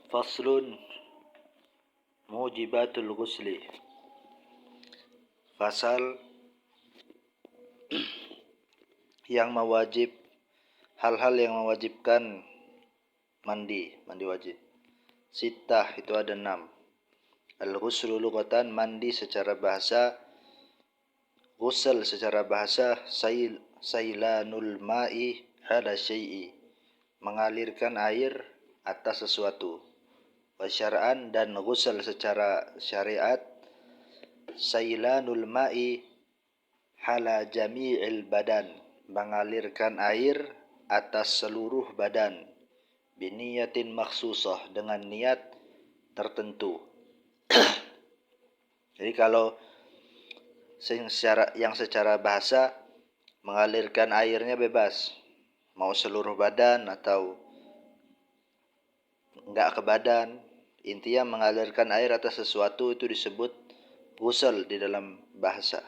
Faslun mujibatul ghusli. Fasal yang mewajib, hal-hal yang mewajibkan mandi wajib. Sittah itu ada 6. Al-ghuslu lughatan mandi secara bahasa, ghusl secara bahasa sailanul ma'i ala syai'i, mengalirkan air atas sesuatu. Wa syar'an, dan ghusl secara syariat sailanul ma'i hala jami'il badan, mengalirkan air atas seluruh badan, biniyatin makhsusah, dengan niat tertentu. Jadi kalau yang secara bahasa mengalirkan airnya bebas, mau seluruh badan atau enggak ke badan, intinya mengalirkan air atas sesuatu itu disebut ghusl di dalam bahasa.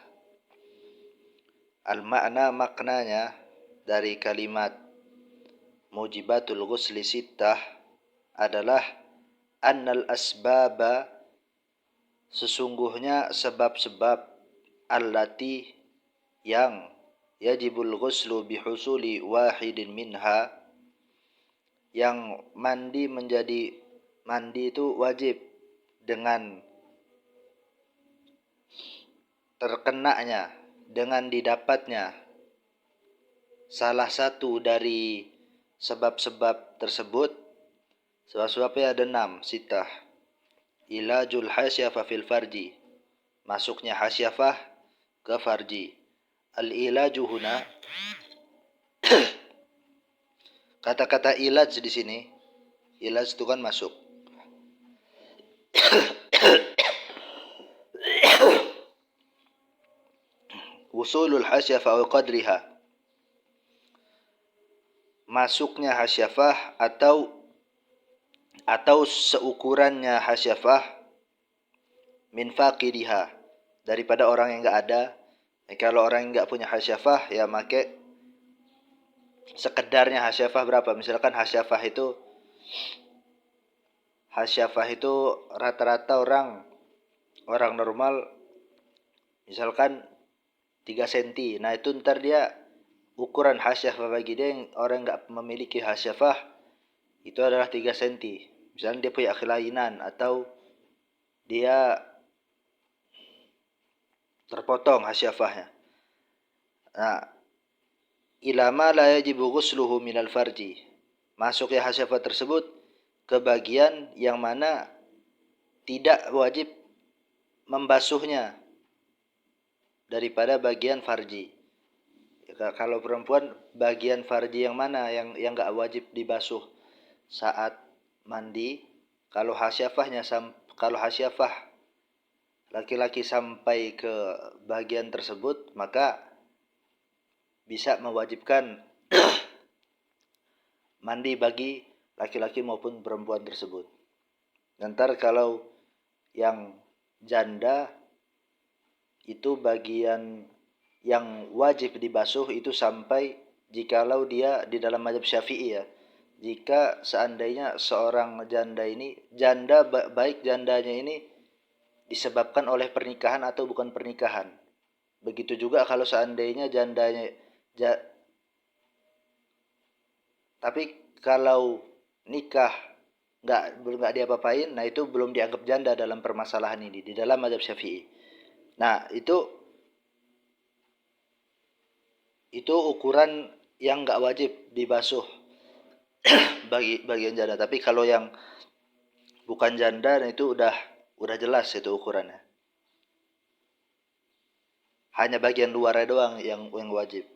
Al-makna, maknanya dari kalimat mujibatul ghusli sittah adalah annal asbaba, sesungguhnya sebab-sebab, allati, yang yajibul ghuslu bihusuli wahidin minha, yang mandi itu wajib dengan terkenanya, dengan didapatnya salah satu dari sebab-sebab tersebut. Sebab-sebabnya ada 6, sitah. Ilajul hasyafah fil farji, masuknya hasyafah ke farji. Al-ilaju huna, kata-kata ilaj di sini, ilaj itu kan masuk. Wusulul hasyafah wa qadriha, masuknya hasyafah atau seukurannya hasyafah, min faqidiha, daripada orang yang enggak ada. Kalau orang yang enggak punya hasyafah, ya make sekedarnya hasyafah berapa. Misalkan hasyafah itu rata-rata orang normal misalkan 3 cm. Nah itu ntar dia ukuran hasyafah bagi dia yang orang enggak memiliki hasyafah itu adalah 3 cm. Misalnya dia punya kelainan atau dia terpotong hasyafahnya. Nah, ilama la yajibu ghusluhu minal farji, masuknya hasyafah tersebut ke bagian yang mana tidak wajib membasuhnya daripada bagian farji. Kalau perempuan, bagian farji yang mana yang enggak wajib dibasuh saat mandi? Kalau hasyafah laki-laki sampai ke bagian tersebut, maka bisa mewajibkan mandi bagi laki-laki maupun perempuan tersebut. Nanti kalau yang janda itu bagian yang wajib dibasuh itu sampai jikalau dia di dalam mazhab Syafi'i ya. Jika seandainya seorang janda baik jandanya ini disebabkan oleh pernikahan atau bukan pernikahan. Begitu juga kalau seandainya jandanya tapi kalau nikah enggak diapa-apain, nah itu belum dianggap janda dalam permasalahan ini di dalam mazhab Syafi'i. Nah, itu ukuran yang enggak wajib dibasuh bagi bagian janda. Tapi kalau yang bukan janda, nah itu udah jelas itu ukurannya. Hanya bagian luarnya doang yang wajib.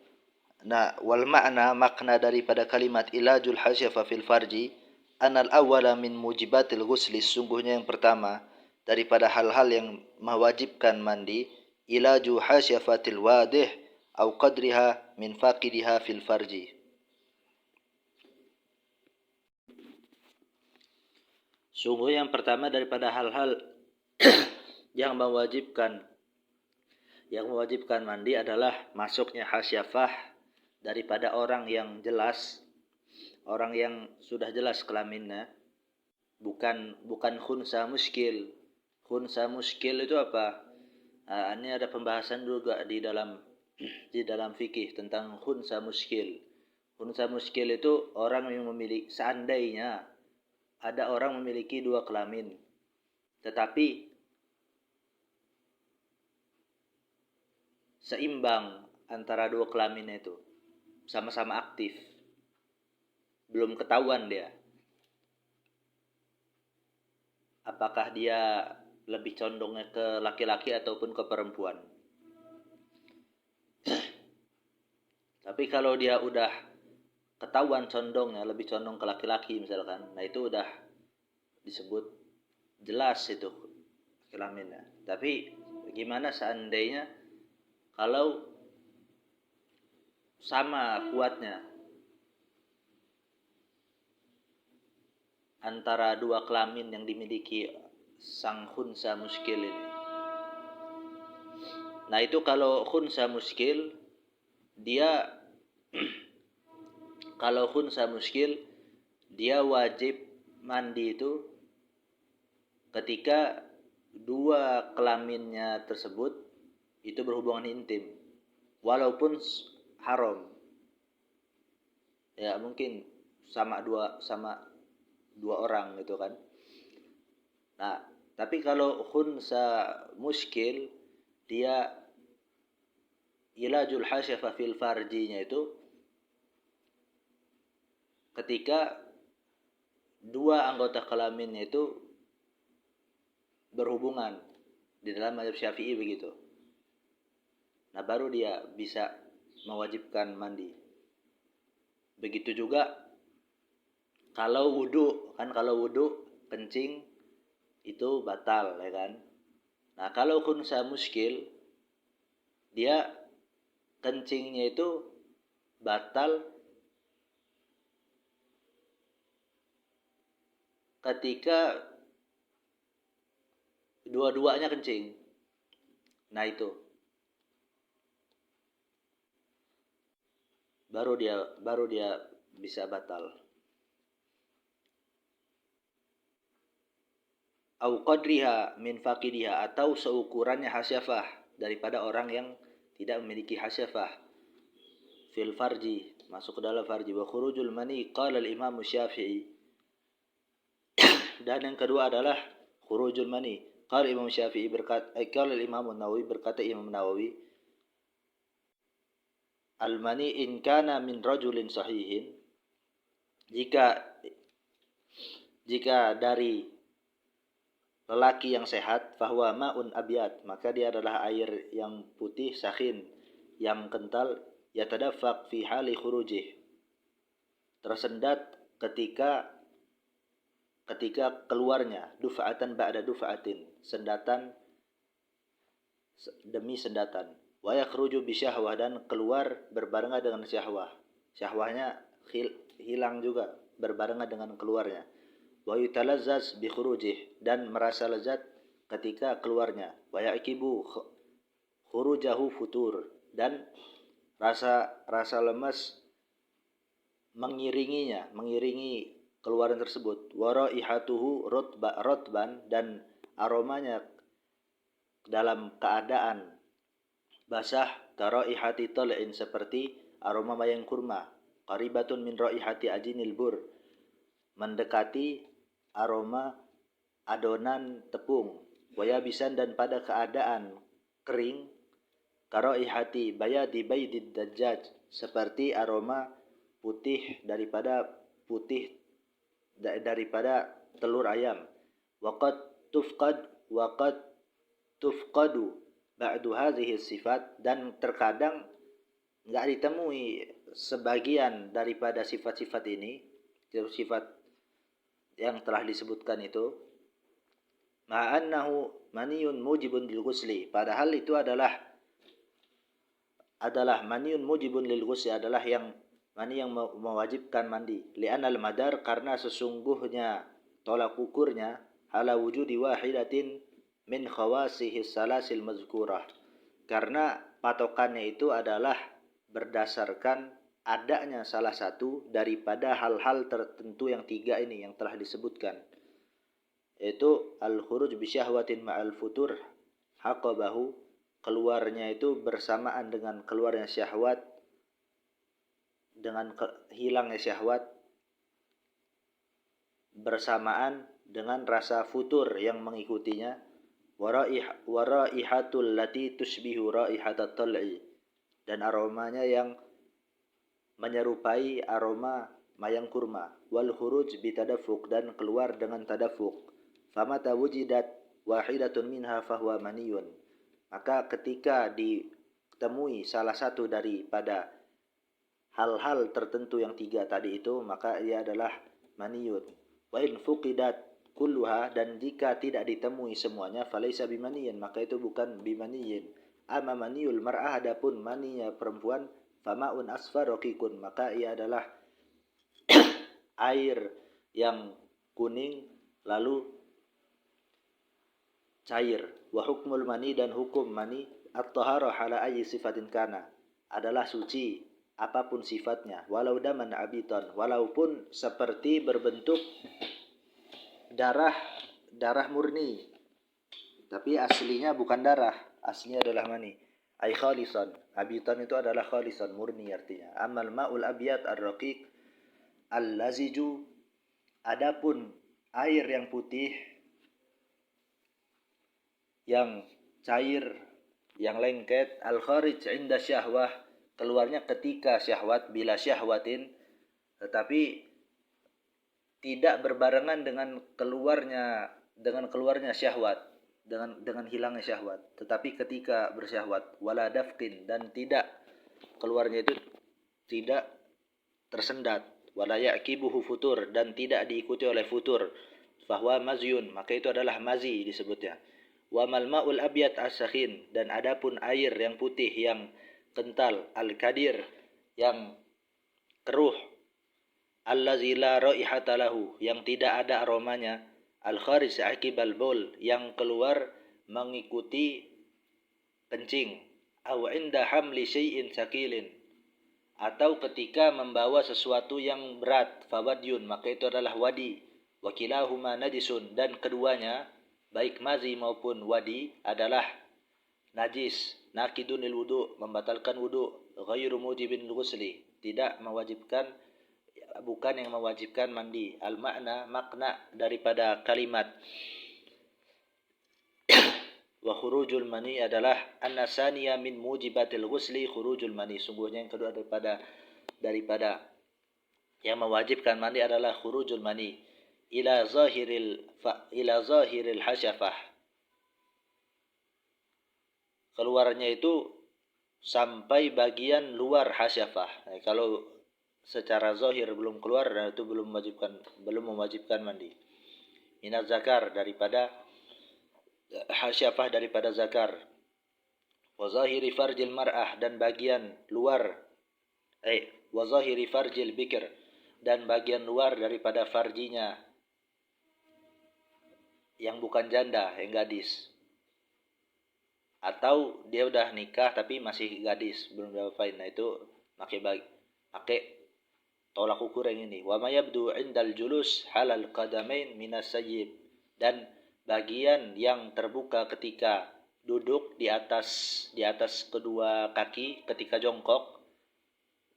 Nah, wal makna daripada kalimat ilajul hasyafa fil farji anal awwala min mujibatil ghusli, sungguhnya yang pertama daripada hal-hal yang mewajibkan mandi, ilaju hasyafatil wadih au qadriha min faqidiha fil farji. Sungguh yang pertama daripada hal-hal yang mewajibkan mandi adalah masuknya hasyafah daripada orang yang jelas, orang yang sudah jelas kelaminnya, bukan khunsa muskil. Khunsa muskil itu apa? Ini ada pembahasan juga di dalam fikih tentang khunsa muskil. Khunsa muskil itu orang yang memiliki, seandainya ada orang memiliki dua kelamin, tetapi seimbang antara dua kelamin itu, sama-sama aktif, belum ketahuan dia apakah dia lebih condongnya ke laki-laki ataupun ke perempuan. Tapi kalau dia udah ketahuan condongnya lebih condong ke laki-laki misalkan, nah itu udah disebut jelas itu kelaminnya. Tapi gimana seandainya kalau sama kuatnya antara dua kelamin yang dimiliki sang khunsa muskil ini. Nah itu kalau khunsa muskil, dia kalau khunsa muskil, dia wajib mandi itu ketika dua kelaminnya tersebut itu berhubungan intim, walaupun haram. Ya mungkin sama dua orang gitu kan. Nah, tapi kalau khunsa muskil, dia ilajul hasyafa fil farjinya itu ketika dua anggota kelaminnya itu berhubungan di dalam mazhab Syafi'i begitu. Nah, baru dia bisa mewajibkan mandi. Begitu juga kalau wudu, kan kalau wudu kencing itu batal ya kan. Nah, kalau khunsa muskil, dia kencingnya itu batal ketika dua-duanya kencing. Nah itu baru dia bisa batal. Au qadriha min faqidiha, atau seukurannya hasyafah daripada orang yang tidak memiliki hasyafah fil farji, masuk ke dalam farji. Wa khurujul mani qala al Imam Syafi'i. Dan yang kedua adalah khurujul mani. Qala Imam Syafi'i berkata, qala Imam Nawawi, berkata Imam Nawawi, al mani in kana min rajulin sahihin, jika dari lelaki yang sehat, fahuwa ma'un abyad, maka dia adalah air yang putih sakhin, yang kental, yatadaffaq fi hali khurujih, tersendat ketika keluarnya, dufa'atan ba'da dufa'atin, sendatan demi sendatan. Wa yakhruju bi syahwah, dan keluar berbarengan dengan syahwah. Syahwahnya hilang juga berbarengan dengan keluarnya. Wa yutalazzaz bi khurujih, dan merasa lezat ketika keluarnya. Wa yaqibu khurujahu futur, dan rasa lemas mengiringi keluaran tersebut. Wa raihatuhu rotban, dan aromanya dalam keadaan basah, karaihati tal'in, seperti aroma mayang kurma. Qaribatun min raihati ajinil bur, mendekati aroma adonan tepung. Wayabisan, dan pada keadaan kering, karaihati bayadi baydid dajjaj, seperti aroma putih daripada telur ayam. Waqad tufqadu ba'du hadhihi sifat, dan terkadang enggak ditemui sebagian daripada sifat-sifat ini, sifat yang telah disebutkan itu. Ma'annahu maniyun mujibun lil ghusli, padahal itu adalah maniyun mujibun lil ghusli, adalah yang mani yang mewajibkan mandi. Li'anal madar, karena sesungguhnya tolak ukurnya, ala wujudi wahidatin min khawasihi salasil mazkurah, karena patokannya itu adalah berdasarkan adanya salah satu daripada hal-hal tertentu yang tiga ini yang telah disebutkan. yaitu al-khuruj bi syahwatin ma'al futur haqabahu, keluarnya itu bersamaan dengan keluarnya syahwat, dengan hilangnya syahwat, bersamaan dengan rasa futur yang mengikutinya, waraihatul lati tushbihu raihatat tal'i, dan aromanya yang menyerupai aroma mayang kurma, wal khuruj bitadaffuq, dan keluar dengan tadaffuq. Famata wujidat wahidatun minha fahuwa maniyun, maka ketika ditemui salah satu daripada hal-hal tertentu yang tiga tadi itu, maka ia adalah maniyun. Wa in fuqidat kulluha, dan jika tidak ditemui semuanya, falaisa bimaniyin, maka itu bukan bimaniyin. Amma maniyul mar'ah, adapun maninya perempuan, fama'un asfar raqiqun, maka ia adalah air yang kuning lalu cair. Wa hukmul mani, dan hukum mani, at-taharah ala ayyi sifatin kana, adalah suci apapun sifatnya, walau daman abiton, walaupun seperti berbentuk darah murni, tapi aslinya bukan darah, aslinya adalah mani. Ay khalisan, abiton itu adalah khalisan, murni artinya. Amal ma'ul abyad ar-raqiq al-laziju, adapun air yang putih yang cair, yang lengket, al-kharij inda syahwah, keluarnya ketika syahwat, bila syahwatin, tetapi tidak berbarengan dengan keluarnya syahwat, dengan hilangnya syahwat, tetapi ketika bersyahwat, wala dafqin, dan tidak keluarnya itu tidak tersendat, wala yaqibuhu futur, dan tidak diikuti oleh futur, fahuwa mazyun, maka itu adalah mazi disebutnya. Wa mal ma'ul abyad as-sakhin, dan adapun air yang putih yang kental, al-kadir, yang keruh, allazi la raihata lahu, yang tidak ada aromanya, al-kharij aqibal baul, yang keluar mengikuti kencing, aw inda hamli syai'in sakilin, atau ketika membawa sesuatu yang berat, fawadyun, maka itu adalah wadi. Wa kilahuma najisun, dan keduanya baik mazi maupun wadi adalah najis, nakidun lil wudu, membatalkan wudu, ghairu mujibin lil ghusli, tidak mewajibkan, bukan yang mewajibkan mandi. Al makna, makna daripada kalimat wa khurujul mani adalah annasaniya min mujibatil ghusli khurujul mani, sungguhnya yang kedua daripada yang mewajibkan mandi adalah khurujul mani ila zahiril hasyafah, keluarnya itu sampai bagian luar hasyafah. Kalau secara zahir belum keluar, dan itu belum mewajibkan mandi. Minaz zakar, daripada hasyafah, daripada zakar. Wa zahiri farjil mar'ah, dan bagian luar wa zahiri farjil bikr, dan bagian luar daripada farjinya yang bukan janda, yang gadis, atau dia udah nikah tapi masih gadis, belum diapain, nah itu pakai tolak ukur yang ini. Wa ma yabdu indal julus halal qadamain minas sayyib, dan bagian yang terbuka ketika duduk di atas kedua kaki ketika jongkok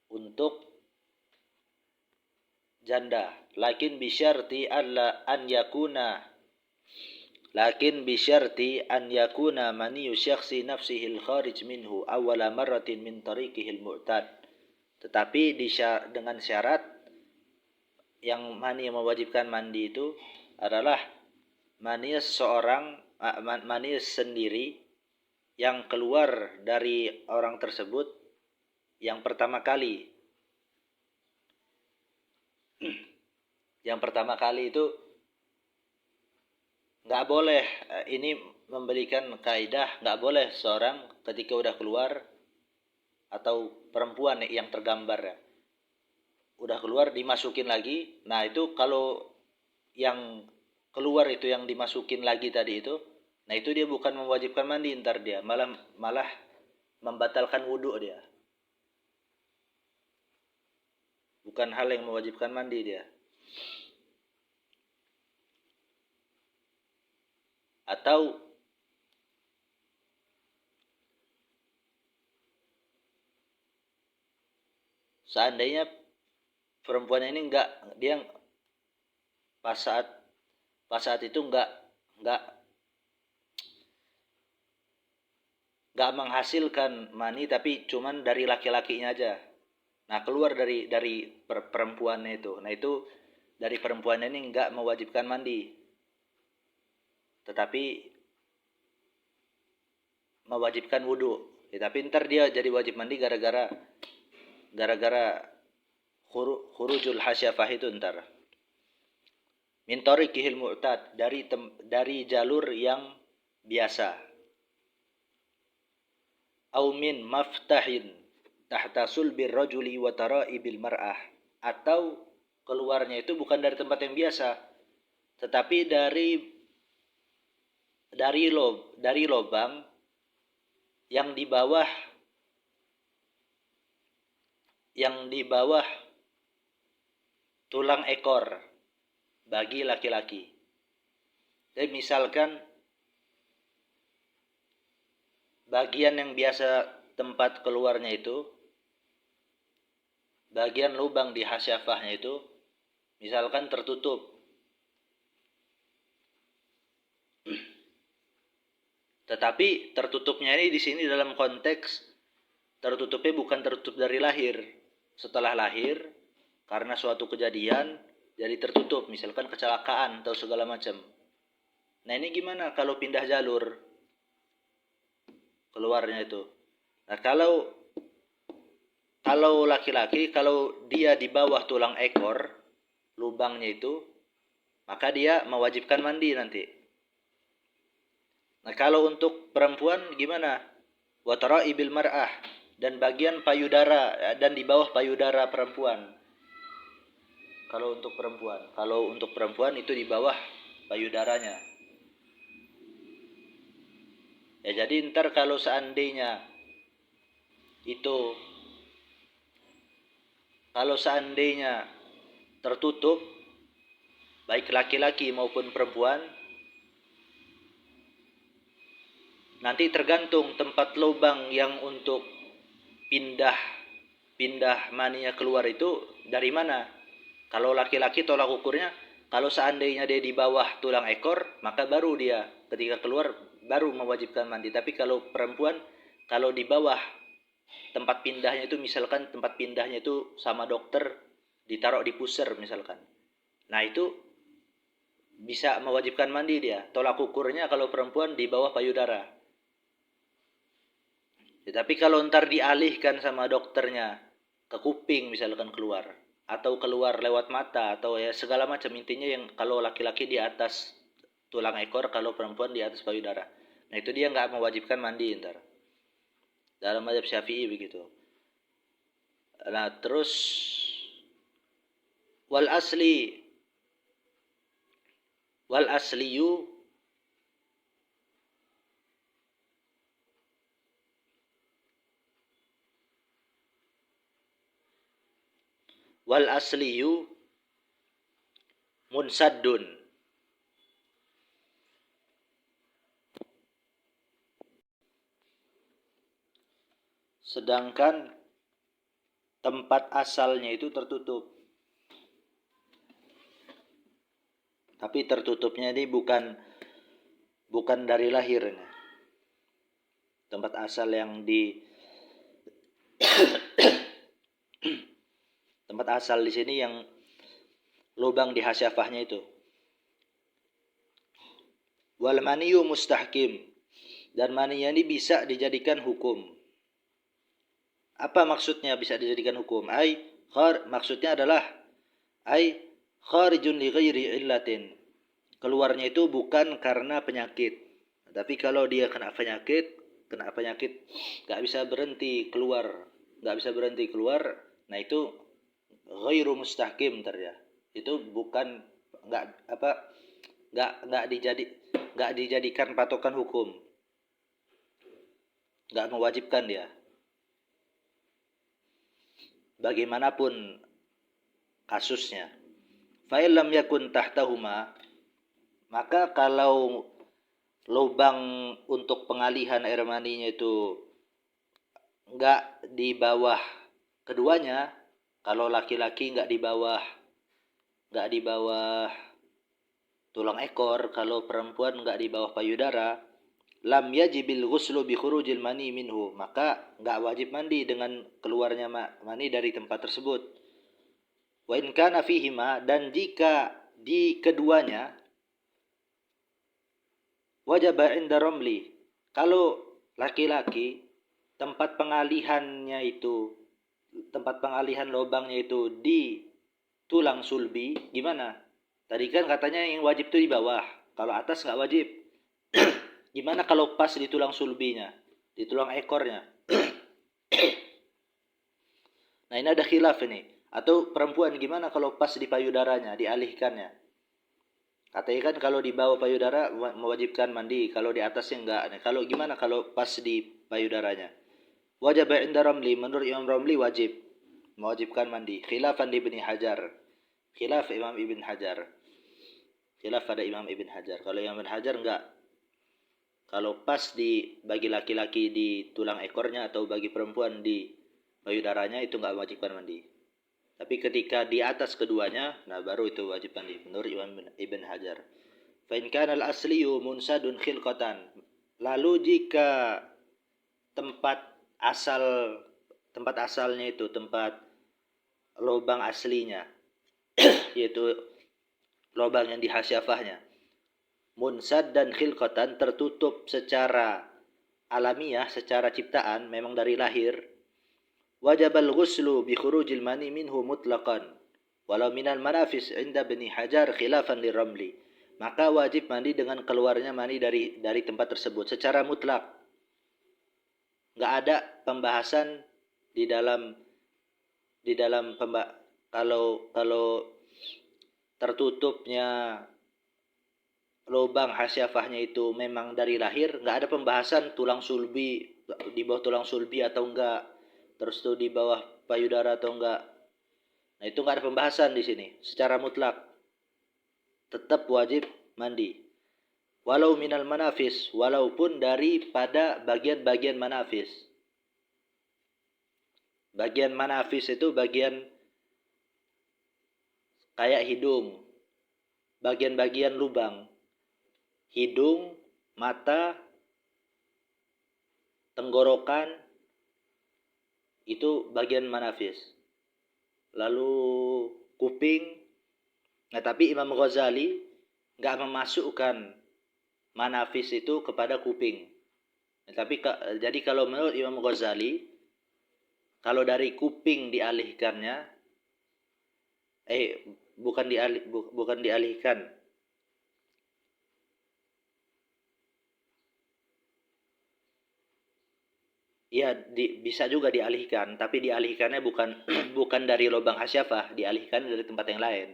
untuk janda, lakin bisyarti an yakuna maniyu syakhsi nafsihil kharij minhu awwala marratin min tariqihil mu'tad, tetapi dengan syarat yang mani yang mewajibkan mandi itu adalah mani seseorang, mani sendiri yang keluar dari orang tersebut yang pertama kali. Yang pertama kali itu nggak boleh, ini memberikan kaidah, nggak boleh seorang ketika udah keluar, atau perempuan yang tergambar ya, udah keluar dimasukin lagi. Nah itu kalau yang keluar itu yang dimasukin lagi tadi itu, nah itu dia bukan mewajibkan mandi, ntar dia malah membatalkan wudu, dia bukan hal yang mewajibkan mandi dia. Atau seandainya perempuan ini dia pas saat itu nggak nggak menghasilkan mani, tapi cuman dari laki-lakinya aja. Nah, keluar dari perempuannya itu. Nah, itu dari perempuannya ini nggak mewajibkan mandi, tetapi mewajibkan wudhu. Ya, tapi ntar dia jadi wajib mandi gara-gara khurujul hasyafah itu ntar. Min tariqihil mu'tad, dari jalur yang biasa. Au min maftahin tahta sulbir rajuli wa tara'ibil mar'ah, atau keluarnya itu bukan dari tempat yang biasa, tetapi dari lubang yang di bawah tulang ekor bagi laki-laki. Jadi misalkan bagian yang biasa tempat keluarnya itu, bagian lubang di hasyafahnya itu misalkan tertutup. Tetapi tertutupnya ini di sini dalam konteks tertutupnya bukan tertutup dari lahir. Setelah lahir karena suatu kejadian jadi tertutup, misalkan kecelakaan atau segala macam. Nah, ini gimana kalau pindah jalur keluarnya itu? Nah, kalau laki-laki, kalau dia di bawah tulang ekor lubangnya itu, maka dia mewajibkan mandi nanti. Nah, kalau untuk perempuan gimana? Wa tara'ibil mar'ah, dan bagian payudara dan di bawah payudara perempuan. Kalau untuk perempuan itu di bawah payudaranya. Ya, jadi ntar kalau seandainya tertutup baik laki-laki maupun perempuan, nanti tergantung tempat lubang yang untuk pindah maninya keluar itu dari mana. Kalau laki-laki tolak ukurnya, kalau seandainya dia di bawah tulang ekor, maka baru dia ketika keluar baru mewajibkan mandi. Tapi kalau perempuan, kalau di bawah tempat pindahnya itu, misalkan tempat pindahnya itu sama dokter ditaruh di pusar misalkan, nah itu bisa mewajibkan mandi dia. Tolak ukurnya kalau perempuan di bawah payudara. Ya, tapi kalau ntar dialihkan sama dokternya ke kuping misalkan keluar, atau keluar lewat mata, atau ya segala macam, intinya yang kalau laki-laki di atas tulang ekor, kalau perempuan di atas payudara. Nah, itu dia nggak mewajibkan mandi ntar. Dalam mazhab Syafi'i begitu. Nah, terus wal asliyu munsaddun. Sedangkan tempat asalnya itu tertutup. Tapi tertutupnya ini bukan dari lahirnya. Tempat asal yang tempat asal di sini yang lubang di hasyafahnya itu. Wal maniyu mustahkim, dan maninya ini bisa dijadikan hukum. Apa maksudnya bisa dijadikan hukum? Maksudnya adalah kharijun li ghairi illatin. Keluarnya itu bukan karena penyakit. Tapi kalau dia kena penyakit nggak bisa berhenti keluar. Nah, itu ghairu mustahkim ya. Itu bukan nggak dijadikan patokan hukum. Nggak mewajibkan dia. Bagaimanapun kasusnya. Fa illam yakun tahtahuma, maka kalau lubang untuk pengalihan air maninya itu enggak di bawah keduanya, kalau laki-laki enggak di bawah tulang ekor, kalau perempuan enggak di bawah payudara, lam yajibil ghuslu bi khurujil mani minhu, maka enggak wajib mandi dengan keluarnya mani dari tempat tersebut. Wa in kana fihima, dan jika di keduanya, wajib inda ramli, kalau laki-laki tempat pengalihan lubangnya itu di tulang sulbi, gimana? Tadi kan katanya yang wajib itu di bawah, kalau atas nggak wajib. Gimana kalau pas di tulang sulbinya, di tulang ekornya? Nah ini ada khilaf ini. Atau perempuan gimana kalau pas di payudaranya, dialihkannya? Katanya kan kalau di bawah payudara mewajibkan mandi, kalau di atasnya enggak. Nah, kalau gimana kalau pas di payudaranya? Wajib inda Ramli, menurut Imam Ramli wajib, mewajibkan mandi. Khilafan di Ibn Hajar. Khilaf Imam Ibn Hajar. Khilaf pada Imam Ibn Hajar. Kalau Imam Ibn Hajar enggak. Kalau pas di bagi laki-laki di tulang ekornya atau bagi perempuan di payudaranya itu enggak mewajibkan mandi. Tapi ketika di atas keduanya, nah baru itu wajib mandi menurut Imam Ibn Hajar. Fa in kana al-asliyu munsadun khilqatan. Lalu jika tempat asalnya itu, tempat lubang aslinya yaitu lubang yang di hasyafahnya, munsad dan khilqatan, tertutup secara alamiah, secara ciptaan, memang dari lahir, wajibal ghuslu bi khurujil mani minhu mutlaqan walau minal manafis inda Ibn Hajar khilafan liramli, maka wajib mandi dengan keluarnya mani dari tempat tersebut secara mutlak. Enggak ada pembahasan di dalam kalau tertutupnya lubang hasyafahnya itu memang dari lahir, enggak ada pembahasan tulang sulbi, di bawah tulang sulbi atau enggak, terus tuh di bawah payudara atau enggak. Nah itu enggak ada pembahasan di sini. Secara mutlak tetap wajib mandi. Walau minal manafis, walaupun daripada bagian-bagian manafis. Bagian manafis itu bagian kayak hidung, bagian-bagian lubang. Hidung, mata, tenggorokan, itu bagian manafis. Lalu kuping. Nah tapi Imam Ghazali enggak memasukkan manafis itu kepada kuping. Nah, tapi jadi kalau menurut Imam Ghazali, kalau dari kuping dialihkannya, bukan dialihkan. Ya, bisa juga dialihkan, tapi dialihkannya bukan bukan dari lubang hasyafah, dialihkan dari tempat yang lain.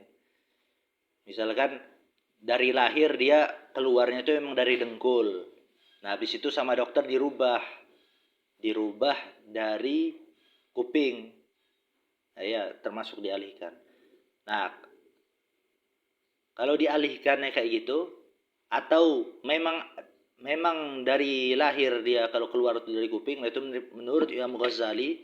Misalkan dari lahir dia keluarnya itu memang dari dengkul. Nah, habis itu sama dokter dirubah dari kuping. Nah, ya termasuk dialihkan. Nah, kalau dialihkannya kayak gitu, atau memang dari lahir dia kalau keluar dari kuping, nah itu menurut Imam Ghazali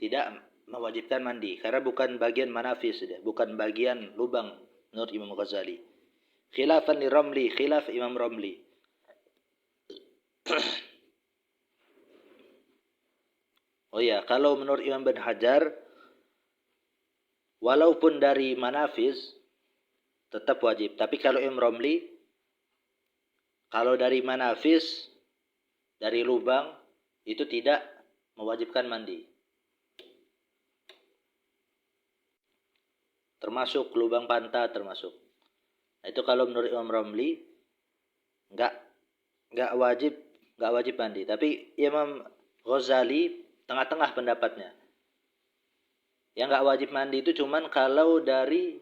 tidak mewajibkan mandi karena bukan bagian manafis dia, bukan bagian lubang menurut Imam Ghazali. Khilafan li Ramli, khilaf Imam Ramli. Oh ya, kalau menurut Imam Ibn Hajar, walaupun dari manafis tetap wajib. Tapi kalau Imam Ramli, kalau dari manafis, dari lubang, itu tidak mewajibkan mandi. Termasuk lubang pantat termasuk. Nah, itu kalau menurut Imam Ramli enggak wajib mandi. Tapi Imam Ghazali tengah-tengah pendapatnya. Yang enggak wajib mandi itu cuman kalau dari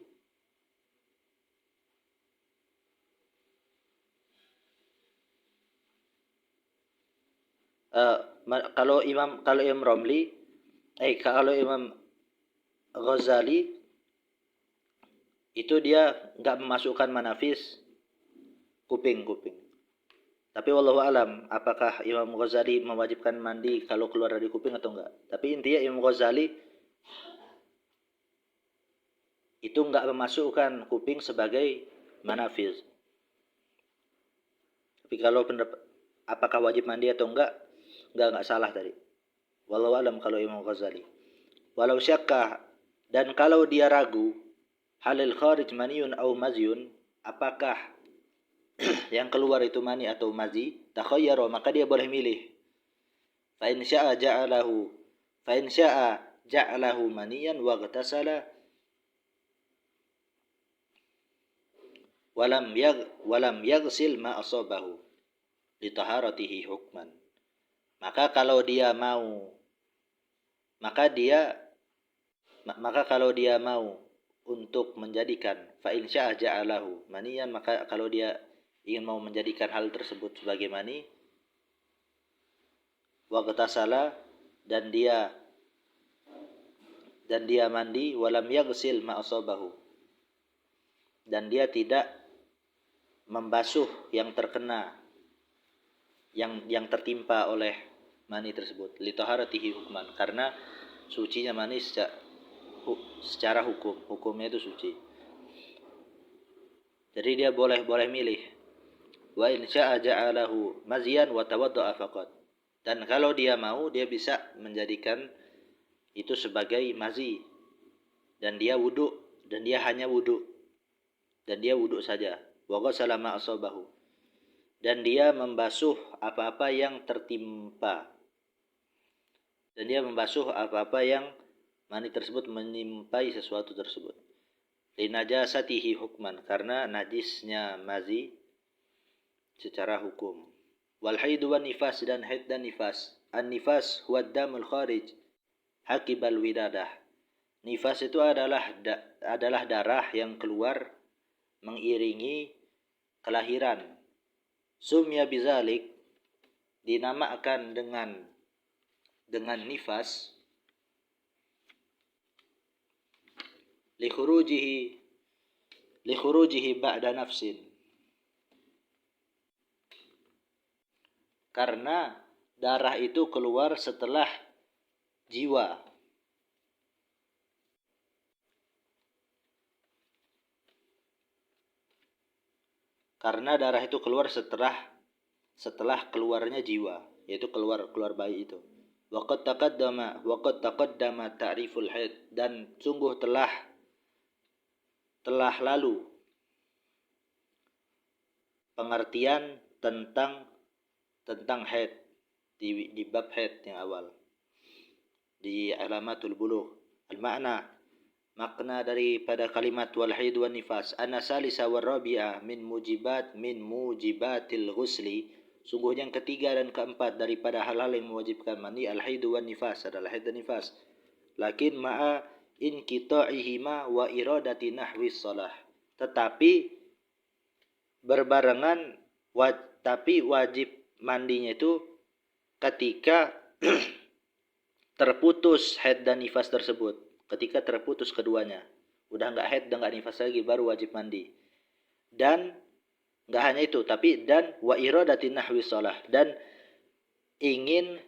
kalau Imam Ramli, kalau Imam Ghazali itu dia enggak memasukkan manafis kuping. Tapi wallahu alam, apakah Imam Ghazali mewajibkan mandi kalau keluar dari kuping atau enggak. Tapi intinya Imam Ghazali itu enggak memasukkan kuping sebagai manafiz. Tapi kalau pendapat apakah wajib mandi atau enggak salah tadi. Wallahu alam kalau Imam Ghazali. Walau syakka, dan kalau dia ragu, halil kharij maniyun au mazyun, apakah yang keluar itu mani atau mazi, takhayyara, maka dia boleh milih. Fa in syaa ja'alahu maniyan wa ghtasala walam yaghsil ma asabahu li taharatihi hukman. Maka kalau dia mau untuk menjadikan fa in syaa ja'alahu maniyan, maka kalau dia ingin mau menjadikan hal tersebut sebagai mani, wa ghtasala, dan dia mandi, walam yaghsil ma asabahu, dan dia tidak membasuh yang terkena yang tertimpa oleh mani tersebut, li taharatihi hukman, karena sucinya mani secara hukumnya itu suci. Jadi dia boleh milih. Wa in syaa ja'alahu mazyan wa tawadda'a faqat. Dan kalau dia mau, dia bisa menjadikan itu sebagai mazi, dan dia hanya wudu saja. Wa ghasala ma asabahu, dan dia membasuh apa-apa yang tertimpa, dan dia membasuh apa-apa yang mani tersebut menimpai sesuatu tersebut. Li najasatihi hukman, karena najisnya mazi secara hukum. Wal haidu wan nifas, dan haid dan nifas. An nifas huwa damul kharij hakibal widadah. Nifas itu adalah darah yang keluar mengiringi kelahiran. Sumya bizalik, dinamakan dengan nifas, li khurujihi ba'da nafsin, karena darah itu keluar setelah jiwa. Karena darah itu keluar setelah keluarnya jiwa, yaitu keluar bayi itu. Waqad taqaddama ta'riful haid, dan sungguh telah lalu pengertian tentang haid di bab haid yang awal, di alamatul bulugh. Makna daripada kalimat wal haid wan nifas, anna salisa war rabi'ah min mujibatil ghusli, sungguh yang ketiga dan keempat daripada hal-hal yang mewajibkan mandi, al haid wan nifas, adalah haid dan nifas. Lakin ma'a inqita'ihima wa iradati nahwi shalah, tetapi berbarengan tapi wajib mandinya itu ketika terputus haid dan nifas tersebut. Ketika terputus keduanya, udah nggak haid dan nggak nifas lagi, baru wajib mandi. Dan nggak hanya itu, tapi dan wa iradati nahwi shalah, dan ingin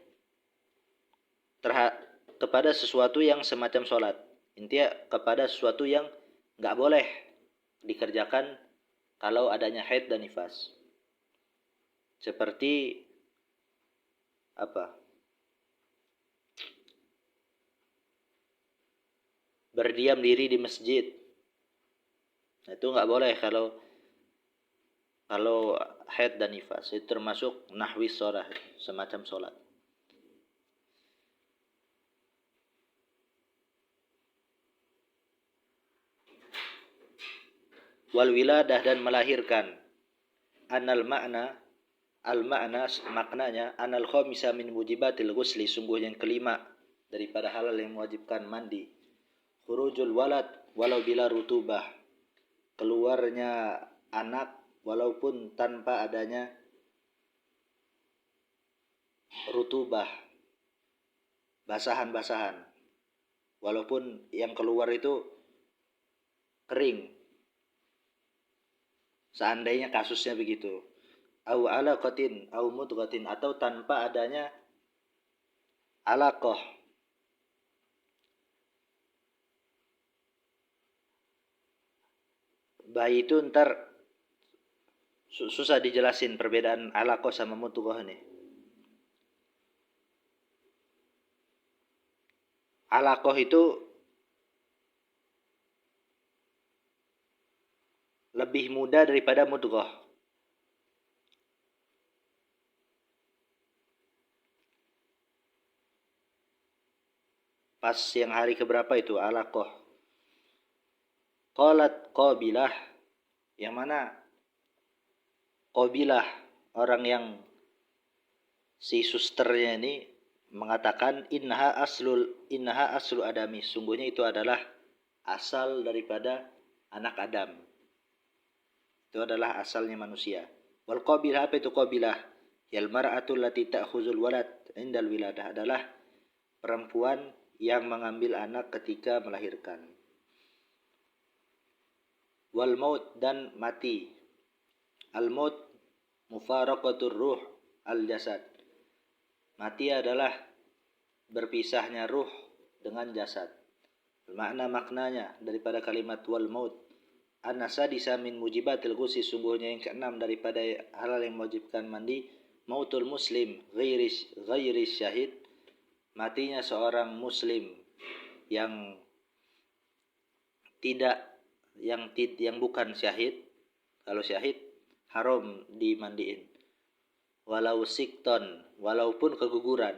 kepada sesuatu yang semacam sholat. Intinya kepada sesuatu yang nggak boleh dikerjakan kalau adanya haid dan nifas. Seperti apa? Berdiam diri di masjid. Nah, itu nggak boleh kalau haid dan nifas. Itu termasuk nahwi sholat, semacam sholat. Wal wiladah, dan melahirkan. Maknanya anal khamisa min mujibatil ghusli, sungguh yang kelima daripada hal yang mewajibkan mandi. Khurujul walad walau bila rutubah, keluarnya anak walaupun tanpa adanya rutubah, basahan, walaupun yang keluar itu kering, seandainya kasusnya begitu. au alaqatin au mudghatin, atau tanpa adanya alaqah. Bayi itu ntar susah dijelasin perbedaan alaqah sama mudghah nih. Alaqah itu lebih mudah daripada mudghah. Pas yang hari keberapa itu alaqah. Qalat Qabilah, yang mana Qabilah, orang yang si susternya ini mengatakan innaha aslu adami, sungguhnya itu adalah asal daripada anak Adam. Itu adalah asalnya manusia. Wal Qabilah, apa itu Qabilah? Yal mar'atu allati ta'khuzul walad indal wiladah, adalah perempuan yang mengambil anak ketika melahirkan. Wal maut, dan mati. Al maut mufaraqatur ruh al jasad. Mati adalah berpisahnya ruh dengan jasad. Maknanya daripada kalimat wal maut, an-nasadisa min mujibatil ghusl, sungguhnya yang keenam daripada hal yang mewajibkan mandi, mautul muslim ghairi syahid, matinya seorang muslim yang bukan syahid. Kalau syahid haram dimandiin. Walau sikton, walaupun keguguran.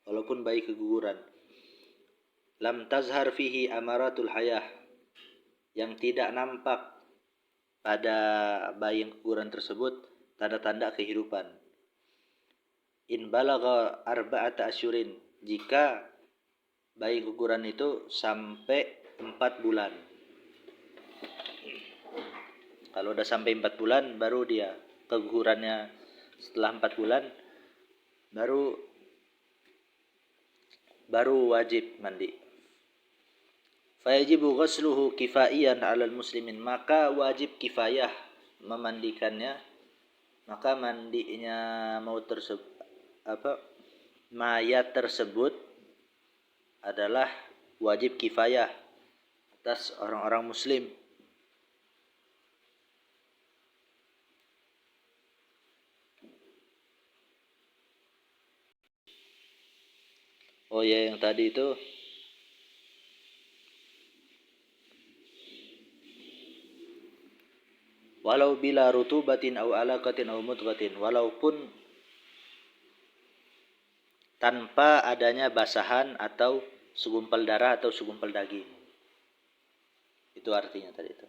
Walaupun bayi keguguran. Lam tazhar fihi amaratul hayah, yang tidak nampak pada bayi yang keguguran tersebut tanda-tanda kehidupan. In balagha arba'ata asyurin, jika bayi keguguran itu sampai 4 bulan. Kalau udah sampai 4 bulan baru dia kegugurannya, setelah 4 bulan baru wajib mandi. Fayajibu ghusluhu kifaiyan 'alal muslimin, maka wajib kifayah memandikannya, maka mandinya mayat tersebut adalah wajib kifayah atas orang-orang muslim. Oh ya, yang tadi itu walau bila rutubatin au alaqatin au mudghatin, walaupun tanpa adanya basahan atau segumpal darah atau segumpal daging. Itu artinya tadi itu.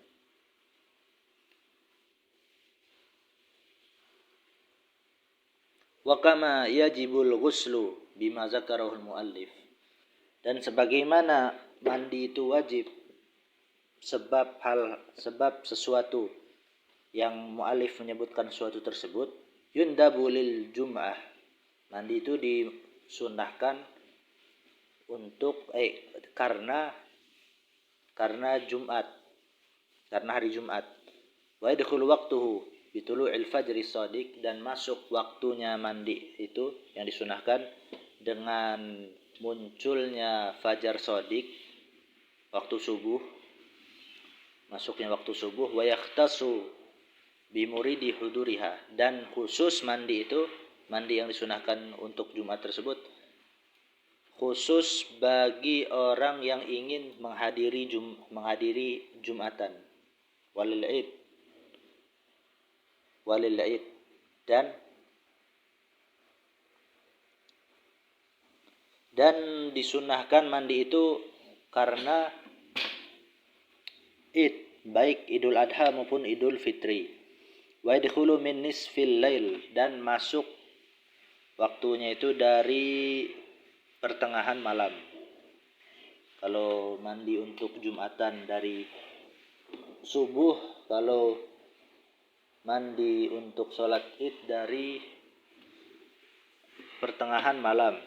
Wa kama yajibul ghuslu bima zakarahul muallif, dan sebagaimana mandi itu wajib sebab sesuatu yang muallif menyebutkan sesuatu tersebut, yundabu lil jum'ah, mandi itu disunnahkan untuk karena Jumat, karena hari Jumat. Wa yadkhulu waqtuhu bitulu'il fajri shadiq, dan masuk waktunya mandi itu yang disunahkan dengan munculnya fajar shadiq, waktu subuh, masuknya waktu subuh. Wa yahtasu bimuridi huduriha, dan khusus mandi itu, mandi yang disunahkan untuk Jumat tersebut khusus bagi orang yang ingin menghadiri Jumatan, walil Id, dan disunahkan mandi itu karena Id, baik Idul Adha maupun Idul Fitri. Wa yadkhulu min nisfil lail, dan masuk waktunya itu dari pertengahan malam. Kalau mandi untuk Jumatan dari subuh, kalau mandi untuk sholat Id dari pertengahan malam.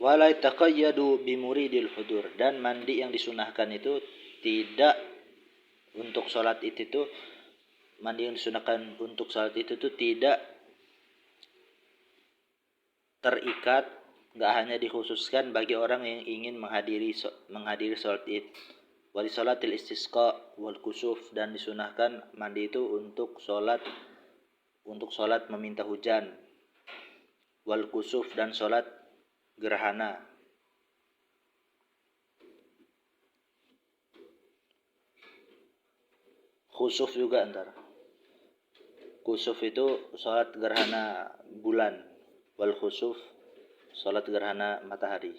wala taqayyadu bimuridil hudur, dan mandi yang disunahkan itu tidak untuk salat itu tuh, mandi yang disunahkan untuk salat itu tuh tidak terikat, nggak hanya dikhususkan bagi orang yang ingin menghadiri salat id. Wali salatil istisqa wal kusuf, dan disunahkan mandi itu untuk salat meminta hujan, wal kusuf, dan salat gerhana. Khusuf juga antara. Kusuf itu salat gerhana bulan, wal khusuf salat gerhana matahari.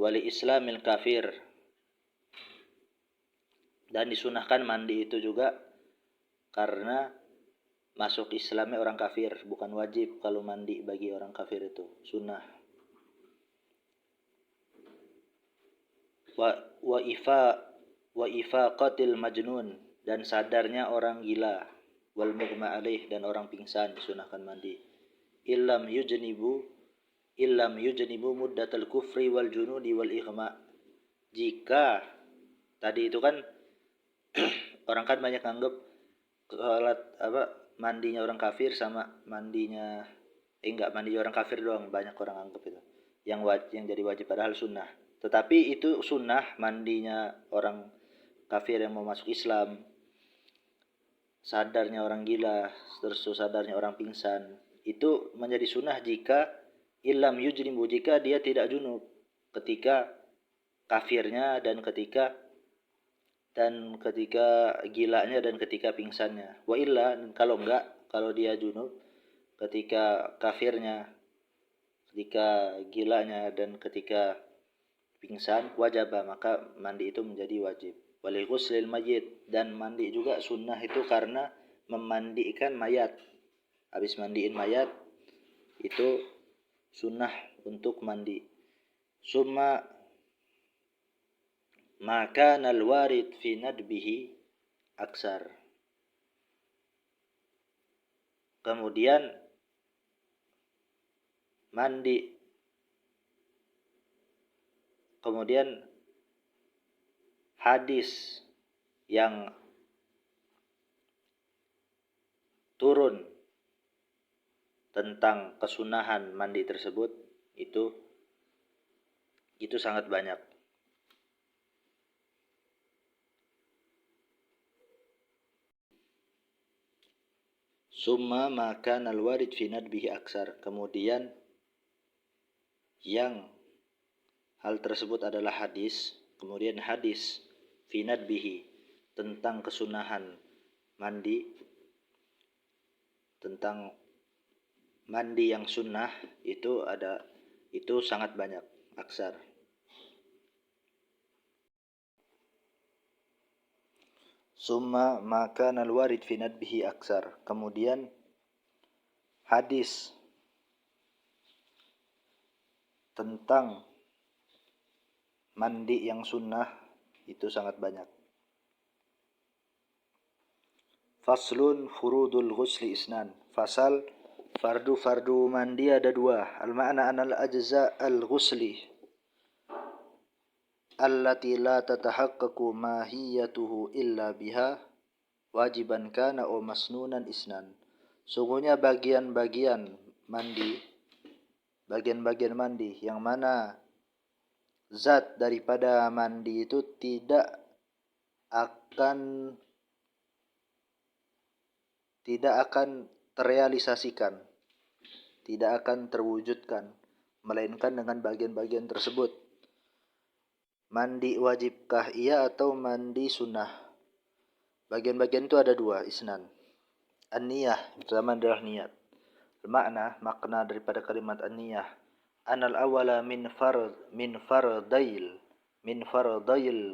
Wali islamil kafir, dan disunahkan mandi itu juga karena masuk Islamnya orang kafir, bukan wajib kalau mandi bagi orang kafir, itu sunnah. Wa ifaqatil majnun, dan sadarnya orang gila, wal mughma alaih, dan orang pingsan disunahkan mandi. Illam yujnibu muddatal kufri wal junudi wal ighma. Jika tadi itu kan orang kan banyak anggap salat mandinya orang kafir sama mandinya mandi orang kafir doang, banyak orang anggap itu yang jadi wajib, padahal sunnah. Tetapi itu sunnah mandinya orang kafir yang mau masuk Islam, sadarnya orang gila, terus sadarnya orang pingsan, itu menjadi sunnah jika ilam yujrimu, jika dia tidak junub ketika kafirnya dan ketika gilanya dan ketika pingsannya. Wa illa, kalau enggak, kalau dia junub ketika kafirnya, ketika gilanya, dan ketika pingsan, wajaba, maka mandi itu menjadi wajib. Wal ghuslil mayyit, dan mandi juga sunnah itu karena memandikan mayat. Habis mandiin mayat itu sunnah untuk mandi. Summa maka nalwarid fi nadbihi aksar. Kemudian hadis yang turun tentang kesunahan mandi tersebut itu sangat banyak. Summa maka nalwarid fi nadbihi aksar. Kemudian yang hal tersebut adalah hadis, kemudian hadis fi nadbihi tentang kesunahan mandi, tentang mandi yang sunnah itu sangat banyak, aksar. Summa maka nalwarid fi nadbihi aksar. Kemudian hadis tentang mandi yang sunnah itu sangat banyak. Faslun furudul ghusli isnan. Fasal fardu mandi ada dua. Al-ma'na anal ajza al-ghusli allati la tatahaqqaqu mahiyatuhu illa biha wajiban kana o masnunan isnan. Sungguhnya bagian-bagian mandi yang mana zat daripada mandi itu tidak akan terrealisasikan, tidak akan terwujudkan, melainkan dengan bagian-bagian tersebut. Mandi wajibkah ia atau mandi sunnah? Bagian-bagian itu ada dua, isnan. An-niyah, pertama adalah niat. Makna daripada kalimat an-niyah, anal awala min fardail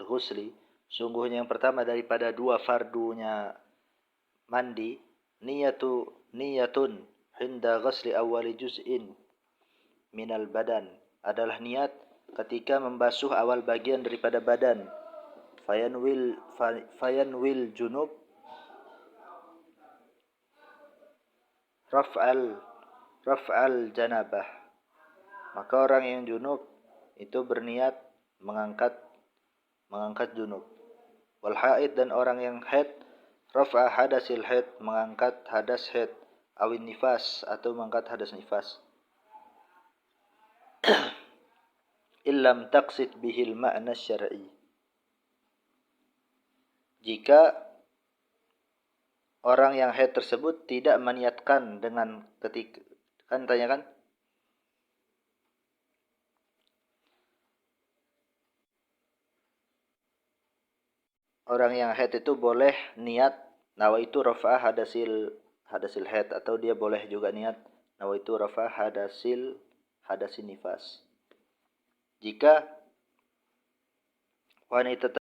ghusli. Sungguhnya yang pertama daripada dua fardunya mandi, niyatun hinda ghusli awali juz'in minal badan, adalah niat ketika membasuh awal bagian daripada badan. Fayanwil junub raf'al janabah. Maka orang yang junub itu berniat mengangkat junub. Wal haid, dan orang yang haid, raf'a hadasil haid, mengangkat hadas haid, awin nifas, atau mengangkat hadas nifas. Illam taqsid bihil ma'na syar'i. Jika orang yang haid tersebut tidak meniatkan dengan ketika, kan tanyakan, orang yang haid itu boleh niat nawaitu rafa'ah hadasil haid, atau dia boleh juga niat nawaitu rafa'ah hadasin nifas. Jika wanita